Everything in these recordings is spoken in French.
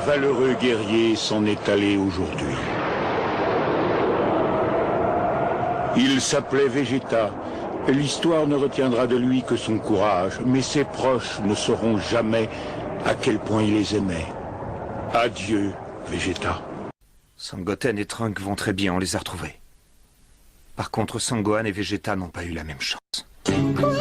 valeureux guerrier s'en est allé aujourd'hui. Il s'appelait Vegeta. L'histoire ne retiendra de lui que son courage, mais ses proches ne sauront jamais à quel point il les aimait. Adieu, Vegeta. Sangoten et Trunk vont très bien, on les a retrouvés. Par contre, Sangohan et Vegeta n'ont pas eu la même chance. Quoi?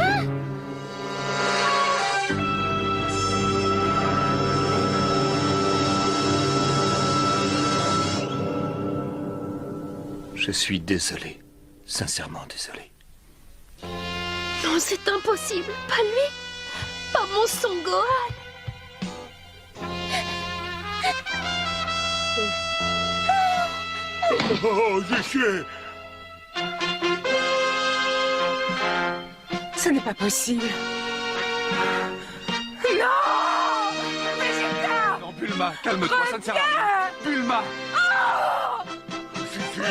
Je suis désolé. Sincèrement désolé. Non, c'est impossible. Pas lui. Pas mon Son Gohan. Oh, déchets! Ce n'est pas possible. Non! Vegeta! Non, Bulma, calme-toi, ça ne sert à rien. Bulma! Suffit!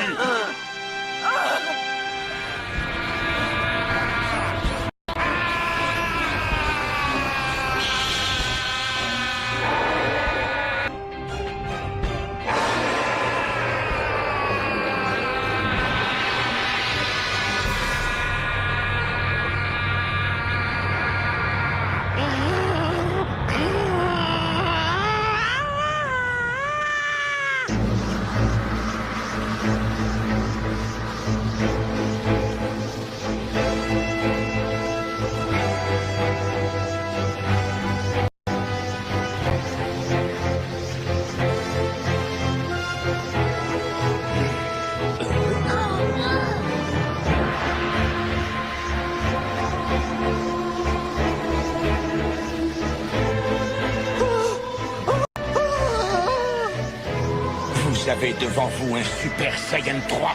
Vous avez devant vous un Super Saiyan 3.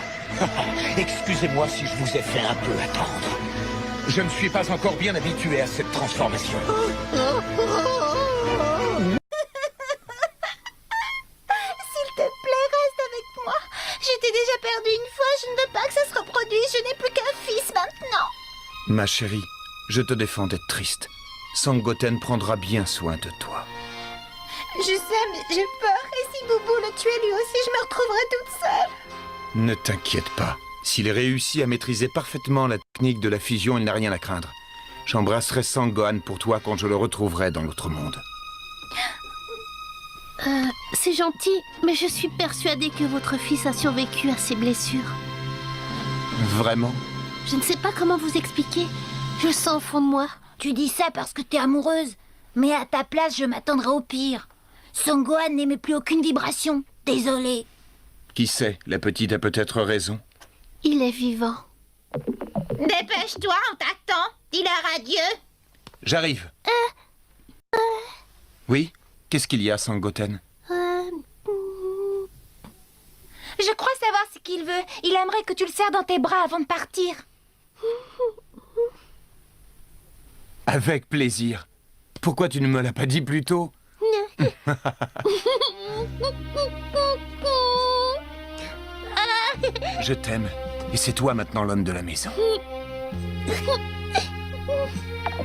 Excusez-moi si je vous ai fait un peu attendre. Je ne suis pas encore bien habitué à cette transformation. S'il te plaît, reste avec moi. J'étais déjà perdue une fois, je ne veux pas que ça se reproduise. Je n'ai plus qu'un fils maintenant. Ma chérie, je te défends d'être triste. Sangoten prendra bien soin de toi. Je sais, mais j'ai peur. Et si Boubou le tuait lui aussi, je me retrouverai toute seule. Ne t'inquiète pas. S'il réussit à maîtriser parfaitement la technique de la fusion, il n'a rien à craindre. J'embrasserai Sangohan pour toi quand je le retrouverai dans l'autre monde. C'est gentil, mais je suis persuadée que votre fils a survécu à ses blessures. Vraiment? Je ne sais pas comment vous expliquer. Je le sens au fond de moi. Tu dis ça parce que t'es amoureuse. Mais à ta place, je m'attendrais au pire. Son Gohan n'émet plus aucune vibration. Désolée. Qui sait, la petite a peut-être raison. Il est vivant. Dépêche-toi, on t'attend. Dis-leur adieu. J'arrive. Oui? Qu'est-ce qu'il y a, Sangoten? Je crois savoir ce qu'il veut. Il aimerait que tu le serres dans tes bras avant de partir. Avec plaisir. Pourquoi tu ne me l'as pas dit plus tôt? Je t'aime. Et c'est toi maintenant l'homme de la maison.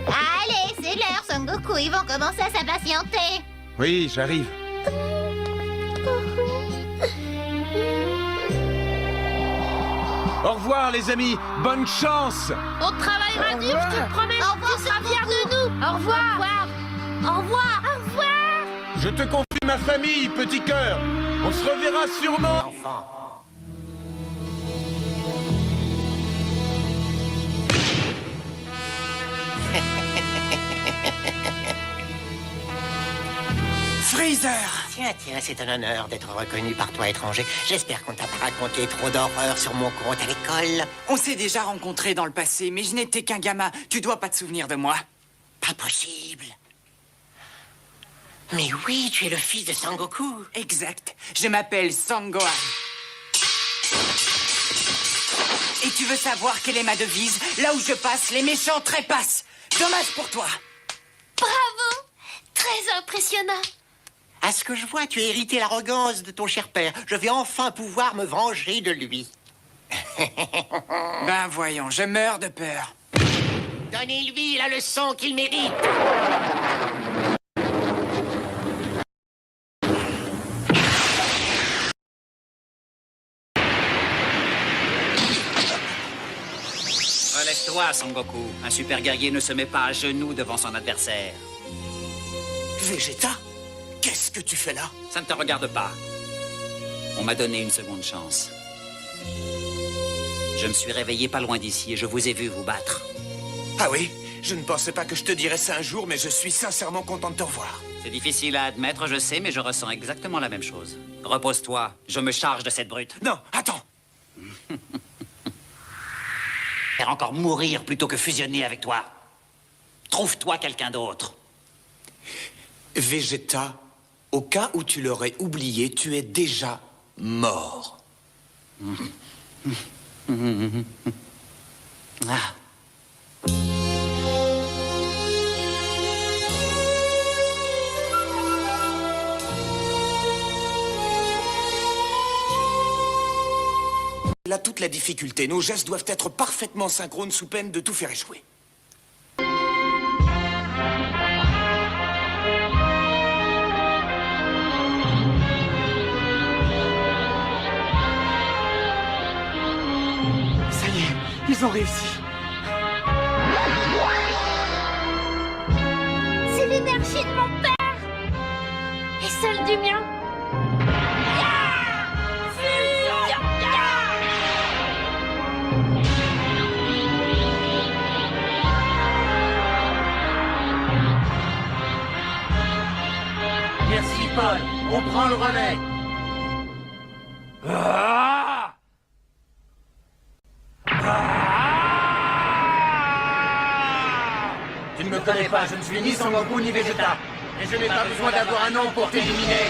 Allez, c'est l'heure, Son Goku. Ils vont commencer à s'impatienter. Oui, j'arrive. Au revoir, les amis. Bonne chance. On travaillera dur, je te promets. Au revoir, tu seras fier de nous. Au revoir. Au revoir. Au revoir. Je te confie ma famille, petit cœur. On se reverra sûrement. Freezer! Tiens, c'est un honneur d'être reconnu par toi, étranger. J'espère qu'on t'a pas raconté trop d'horreurs sur mon compte à l'école. On s'est déjà rencontrés dans le passé, mais je n'étais qu'un gamin. Tu dois pas te souvenir de moi. Pas possible. Mais oui, tu es le fils de Sangoku. Exact. Je m'appelle Sangohan. Et tu veux savoir quelle est ma devise? Là où je passe, les méchants trépassent. Dommage pour toi. Bravo. Très impressionnant. À ce que je vois, tu as hérité l'arrogance de ton cher père. Je vais enfin pouvoir me venger de lui. Ben voyons, je meurs de peur. Donnez-lui la leçon qu'il mérite. Repose-toi, Son Goku. Un super guerrier ne se met pas à genoux devant son adversaire. Vegeta, qu'est-ce que tu fais là? Ça ne te regarde pas. On m'a donné une seconde chance. Je me suis réveillé pas loin d'ici et je vous ai vu vous battre. Ah oui? Je ne pensais pas que je te dirais ça un jour, mais je suis sincèrement content de te revoir. C'est difficile à admettre, je sais, mais je ressens exactement la même chose. Repose-toi, je me charge de cette brute. Non, attends. Faire encore mourir plutôt que fusionner avec toi. Trouve-toi quelqu'un d'autre. Vegeta, au cas où tu l'aurais oublié, tu es déjà mort. Ah. Là, toute la difficulté. Nos gestes doivent être parfaitement synchrones sous peine de tout faire échouer. Ça y est, ils ont réussi. C'est l'énergie de mon père et celle du mien. Merci, Paul. On prend le relais. Ah! Tu ne me connais pas, je ne suis ni Son Goku ni Vegeta. Et je n'ai pas besoin d'avoir un nom pour t'éliminer.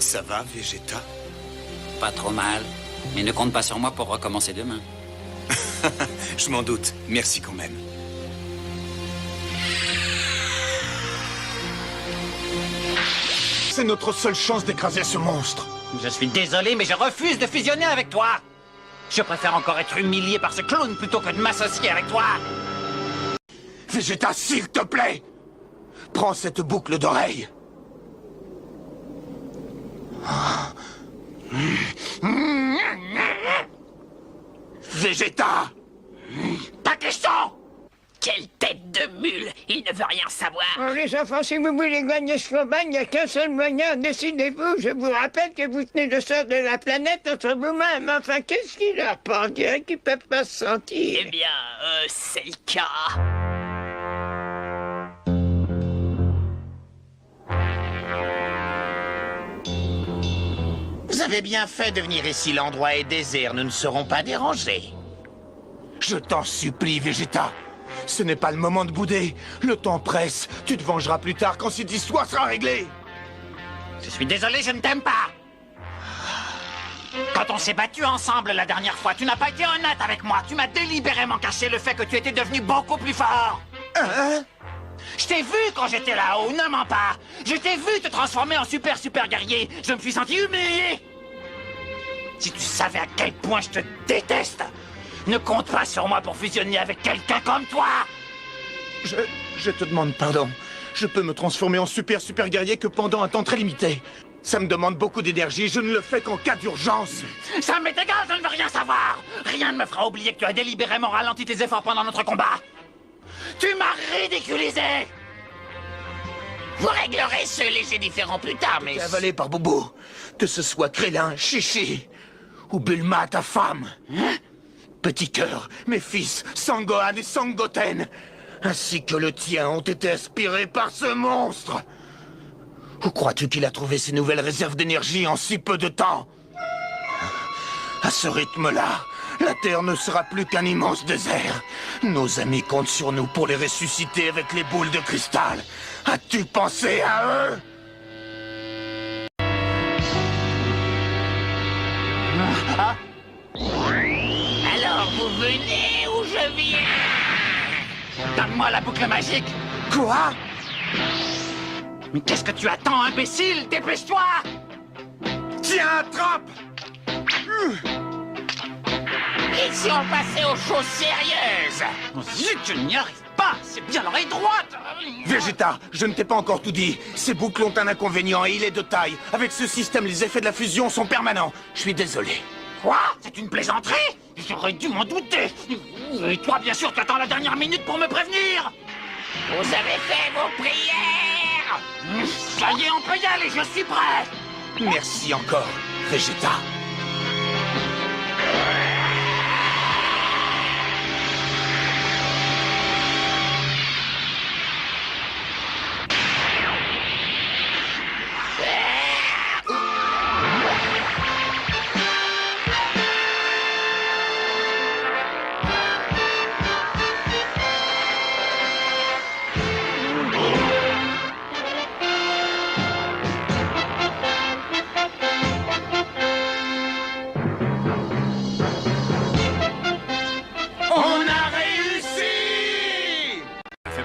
Ça va, Vegeta? Pas trop mal. Mais ne compte pas sur moi pour recommencer demain. Je m'en doute. Merci quand même. C'est notre seule chance d'écraser ce monstre. Je suis désolé, mais je refuse de fusionner avec toi. Je préfère encore être humilié par ce clown plutôt que de m'associer avec toi. Vegeta, s'il te plaît! Prends cette boucle d'oreille. Vegeta! Pas question! Quelle tête de mule! Il ne veut rien savoir. Alors les enfants, si vous voulez gagner ce combat, il n'y a qu'un seul moyen. Décidez-vous. Je vous rappelle que vous tenez le sort de la planète entre vous-mêmes. Enfin, qu'est-ce qu'il a pas? On dirait qu'ils ne peuvent pas se sentir. Eh bien, c'est le cas. Vous avez bien fait de venir ici, l'endroit est désert, nous ne serons pas dérangés. Je t'en supplie, Vegeta. Ce n'est pas le moment de bouder. Le temps presse. Tu te vengeras plus tard quand cette histoire sera réglée. Je suis désolé, je ne t'aime pas. Quand on s'est battu ensemble la dernière fois, tu n'as pas été honnête avec moi. Tu m'as délibérément caché le fait que tu étais devenu beaucoup plus fort. Hein? Je t'ai vu quand j'étais là-haut, ne mens pas. Je t'ai vu te transformer en super guerrier. Je me suis senti humilié. Si tu savais à quel point je te déteste, ne compte pas sur moi pour fusionner avec quelqu'un comme toi. Je te demande pardon. Je peux me transformer en super guerrier que pendant un temps très limité. Ça me demande beaucoup d'énergie, je ne le fais qu'en cas d'urgence. Ça m'est égal, je ne veux rien savoir. Rien ne me fera oublier que tu as délibérément ralenti tes efforts pendant notre combat. Tu m'as ridiculisé. Vous réglerez ce léger différend plus tard, mais... Avalé par Boubou. Que ce soit Krillin, Chichi ou Bulma, ta femme. Hein? Petit cœur, mes fils, Sangohan et Sangoten, ainsi que le tien, ont été aspirés par ce monstre. Où crois-tu qu'il a trouvé ces nouvelles réserves d'énergie en si peu de temps? À ce rythme-là, la Terre ne sera plus qu'un immense désert. Nos amis comptent sur nous pour les ressusciter avec les boules de cristal. As-tu pensé à eux? Ah. Alors, vous venez ou je viens? Donne-moi la boucle magique. Quoi? Mais qu'est-ce que tu attends, imbécile? Dépêche-toi! Tiens, attrape! Et si on passait aux choses sérieuses? Zut, je n'y arrive pas! c'est bien l'oreille droite. Vegeta, je ne t'ai pas encore tout dit. Ces boucles ont un inconvénient et il est de taille. Avec ce système, les effets de la fusion sont permanents. Je suis désolé. Quoi? C'est une plaisanterie? J'aurais dû m'en douter. Et toi, bien sûr, tu attends la dernière minute pour me prévenir. Vous avez fait vos prières. Ça y est, on peut y aller, je suis prêt. Merci encore, Vegeta.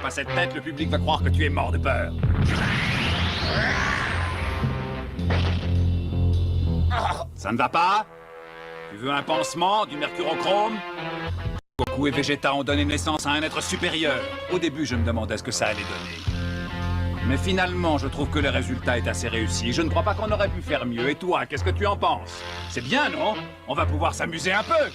Cette tête, le public va croire que tu es mort de peur. Ça ne va pas? Tu veux un pansement, du mercurochrome? Goku et Vegeta ont donné naissance à un être supérieur. Au début, je me demandais ce que ça allait donner. Mais finalement, je trouve que le résultat est assez réussi. Je ne crois pas qu'on aurait pu faire mieux. Et toi, qu'est-ce que tu en penses? C'est bien, non? On va pouvoir s'amuser un peu.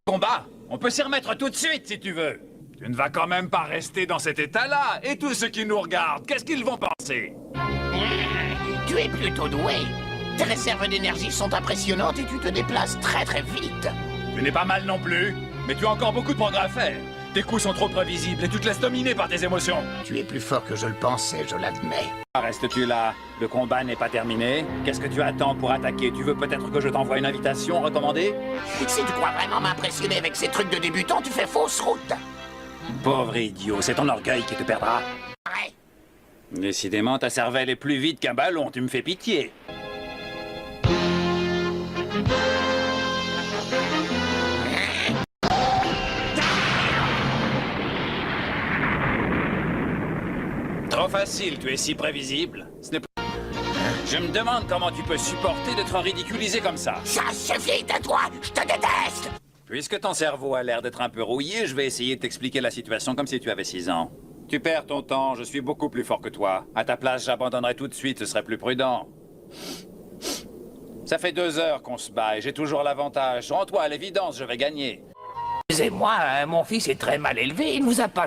Combat! On peut s'y remettre tout de suite, si tu veux. Tu ne vas quand même pas rester dans cet état-là. Et tous ceux qui nous regardent, qu'est-ce qu'ils vont penser? Tu es plutôt doué. Tes réserves d'énergie sont impressionnantes et tu te déplaces très très vite. Tu n'es pas mal non plus, mais tu as encore beaucoup de progrès à faire. Tes coups sont trop prévisibles et tu te laisses dominer par tes émotions. Tu es plus fort que je le pensais, je l'admets. Restes-tu là? Le combat n'est pas terminé. Qu'est-ce que tu attends pour attaquer? Tu veux peut-être que je t'envoie une invitation recommandée? Si tu crois vraiment m'impressionner avec ces trucs de débutant, tu fais fausse route. Pauvre idiot, c'est ton orgueil qui te perdra. Ouais. Décidément, ta cervelle est plus vite qu'un ballon, tu me fais pitié. Trop facile, tu es si prévisible. Ce n'est pas... Je me demande comment tu peux supporter d'être ridiculisé comme ça. Ça suffit de toi, je te déteste. Puisque ton cerveau a l'air d'être un peu rouillé, je vais essayer de t'expliquer la situation comme si tu avais 6 ans. Tu perds ton temps, je suis beaucoup plus fort que toi. À ta place, j'abandonnerai tout de suite, ce serait plus prudent. Ça fait 2 heures qu'on se bat et j'ai toujours l'avantage. Rends-toi à l'évidence, je vais gagner. Excusez-moi, mon fils est très mal élevé, il ne vous a pas